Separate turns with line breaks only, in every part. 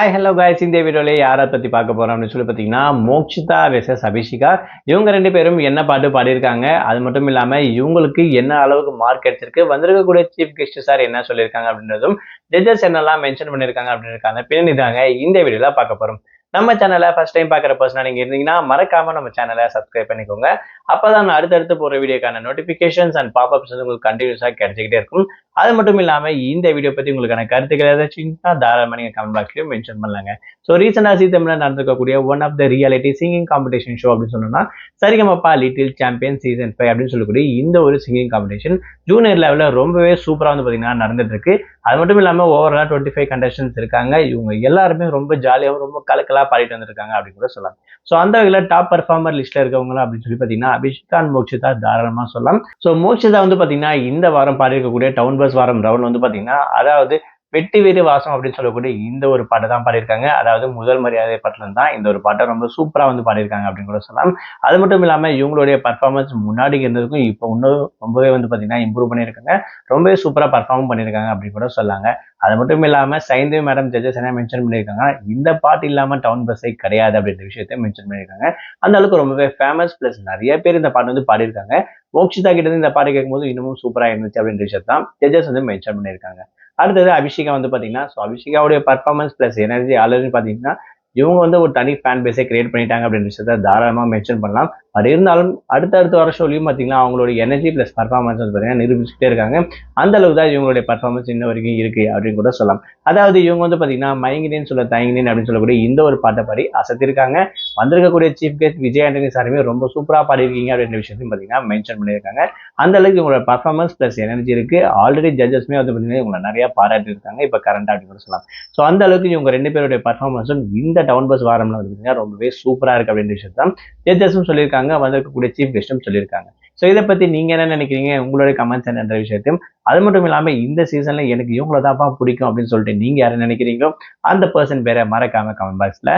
Hi hello guys, இந்த வீடியோல யாரை பத்தி பார்க்க போறோம் அப்படின்னு சொல்லி பார்த்தீங்கன்னா மோக்ஷிதா வெர்சஸ் அபிஷிகா. இவங்க ரெண்டு பேரும் என்ன பாட்டு பாடியிருக்காங்க, அது மட்டும் இல்லாம இவங்களுக்கு என்ன அளவுக்கு மார்க் கிடைச்சிருக்கு, வந்திருக்கக்கூடிய சீஃப் கெஸ்ட் சார் என்ன சொல்லியிருக்காங்க அப்படின்றதும், ஜட்ஜஸ் என்னெல்லாம் மென்ஷன் பண்ணியிருக்காங்க அப்படின்னு பின்னணி தாங்க இந்த வீடியோல பார்க்க போறோம். நம்ம சேனலை ஃபர்ஸ்ட் டைம் பார்க்குற பர்சனா நீங்க இருந்தீங்கன்னா மறக்காம நம்ம சேனலை சப்ஸ்கிரைப் பண்ணிக்கோங்க. அப்பதான் நான் அடுத்தடுத்து போற வீடியோக்கான நோட்டிபிகேஷன்ஸ் அண்ட் பாப்அப்ஸ் வந்து உங்களுக்கு கண்டினியூஸா கிடைச்சிக்கிட்டே இருக்கும். அது மட்டும் இல்லாம இந்த வீடியோ பத்தி உங்களுக்கான கருத்துக்கள் ஏதாச்சும் தாராளமா நீங்க கமெண்ட் பாக்ஸ்லயும் மென்ஷன் பண்ணலாங்க. ஸோ ரீசெண்டா ஜீ தமிழ்ல நடந்திருக்கக்கூடிய one of the reality singing competition show அப்படின்னு சொன்னோம்னா சரிகமப்பா லிட்டில் சாம்பியன் சீசன் 5 அப்படின்னு சொல்லக்கூடிய இந்த ஒரு சிங்கிங் காம்படிஷன் ஜூனியர் லெவல்ல ரொம்பவே சூப்பரா வந்து பாத்தீங்கன்னா நடந்துட்டு இருக்கு. அது மட்டும் இல்லாம ஓவராலா 25 கண்டஸ்டன்ஸ் இருக்காங்க. இவங்க எல்லாருமே ரொம்ப ஜாலியாகவும் ரொம்ப கலக்கலா பாடிட்டு வந்திருக்காங்க அப்படின்னு கூட சொல்லலாம். ஸோ அந்த வகையில டாப் பர்ஃபார்மர் லிஸ்ட்ல இருக்கவங்க அப்படின்னு சொல்லி பாத்தீங்கன்னா அபிஷிகா அண்ட் மோக்ஷிதா தாராளமா சொல்லலாம். ஸோ மோக்ஷிதா வந்து பாத்தீங்கன்னா இந்த வாரம் பாடியிருக்கக்கூடிய டவுன் பஸ் வாரம் ரவுண்ட் வந்து பாத்தீங்கன்னா அதாவது வெட்டி வீடு வாசம் அப்படின்னு சொல்லக்கூடிய இந்த ஒரு பாட்டை தான் பாடியிருக்காங்க. அதாவது முதல் மரியாதை பாட்டுல தான் இந்த ஒரு பாட்டை ரொம்ப சூப்பரா வந்து பாடியிருக்காங்க அப்படின்னு கூட சொல்லலாம். அது மட்டும் இல்லாம இவங்களுடைய பர்ஃபார்மன்ஸ் முன்னாடி இருந்ததுக்கும் இப்போ இன்னும் ரொம்பவே வந்து பாத்தீங்கன்னா இம்ப்ரூவ் பண்ணியிருக்காங்க. ரொம்பவே சூப்பரா பர்ஃபார்ம் பண்ணியிருக்காங்க அப்படின்னு கூட சொல்லாங்க. அது மட்டும் இல்லாம சைந்தவி மேடம் ஜட்ஜஸ் என்ன மென்ஷன் பண்ணியிருக்காங்க, இந்த பாட்டு இல்லாம டவுன் பஸ்ஸே கிடையாது அப்படின்ற விஷயத்த மென்ஷன் பண்ணியிருக்காங்க. அந்த அளவுக்கு ரொம்பவே ஃபேமஸ், பிளஸ் நிறைய பேர் இந்த பாட்டு வந்து பாடியிருக்காங்க. மோக்ஷிதா கிட்ட இருந்து இந்த பாட்டு கேட்கும்போது இன்னமும் சூப்பரா இருந்துச்சு அப்படின்ற விஷயத்தான் ஜட்ஜஸ் வந்து மென்ஷன் பண்ணியிருக்காங்க. அடுத்தது அபிஷிகா வந்து பாத்தீங்கன்னா அபிஷிகாவுடைய பர்ஃபார்மன்ஸ் பிளஸ் எனர்ஜி ஆல்ரெடி பாத்தீங்கன்னா இவங்க வந்து ஒரு தனி ஃபேன் பேஸை கிரியேட் பண்ணிட்டாங்க அப்படின்ற விஷயத்த தாராளமா மென்ஷன் பண்ணலாம். அது இருந்தாலும் அடுத்தடுத்த வர ஷோலையும் பார்த்தீங்கன்னா அவங்களோட எனர்ஜி பிளஸ் பர்ஃபார்மன்ஸ் வந்து பார்த்தீங்கன்னா நிரூபிச்சுட்டே இருக்காங்க. அந்த அளவுக்கு தான் இவங்களுடைய பர்ஃபார்மன்ஸ் இன்ன வரைக்கும் இருக்கு அப்படின்னு கூட சொல்லலாம். அதாவது இவங்க வந்து பார்த்தீங்கன்னா மயங்கினேன்னு சொல்ல தயங்கினேன் அப்படின்னு சொல்லக்கூடிய இந்த ஒரு பாட்டை பாடி அசத்திருக்காங்க. வந்திருக்கக்கூடிய சீஃப் கெஸ்ட் விஜய் ஆண்டனி சாருமே ரொம்ப சூப்பராக பாடிருக்கீங்க அப்படின்ற விஷயத்தையும் பார்த்தீங்கன்னா மென்ஷன் பண்ணியிருக்காங்க. அந்த அளவுக்கு இவங்களோட பர்ஃபார்மன்ஸ் பிளஸ் எனர்ஜி இருக்கு. ஆல்ரெடி ஜட்ஜஸ்மே வந்து பார்த்தீங்கன்னா இவங்களை நிறைய பாராட்டி இருக்காங்க இப்போ கரண்டா அப்படின்னு கூட சொல்லலாம். ஸோ அந்த அளவுக்கு இவங்க ரெண்டு பேருடைய பர்ஃபார்மன்ஸும் இந்த டவுன் பஸ் வாரம்ல வந்து பார்த்தீங்கன்னா ரொம்பவே சூப்பரா இருக்கு அப்படின்ற விஷயத்தான் ஜட்ஜஸும் சொல்லியிருக்காங்க, வந்திருக்கக்கூடிய சீஃப் கெஸ்டும் சொல்லியிருக்காங்க. ஸோ இதை பத்தி நீங்க என்ன நினைக்கிறீங்க, உங்களுடைய கமெண்ட்ஸ் என்னன்ற விஷயத்தையும், அது மட்டும் இல்லாம இந்த சீசன்ல எனக்கு இவங்கள தான் பிடிக்கும் அப்படின்னு சொல்லிட்டு நீங்க யாரை நினைக்கிறீங்களோ அந்த பர்சன் பேரை மறக்காம கமெண்ட் பாக்ஸ்ல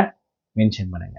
மென்ஷன் பண்ணுங்க.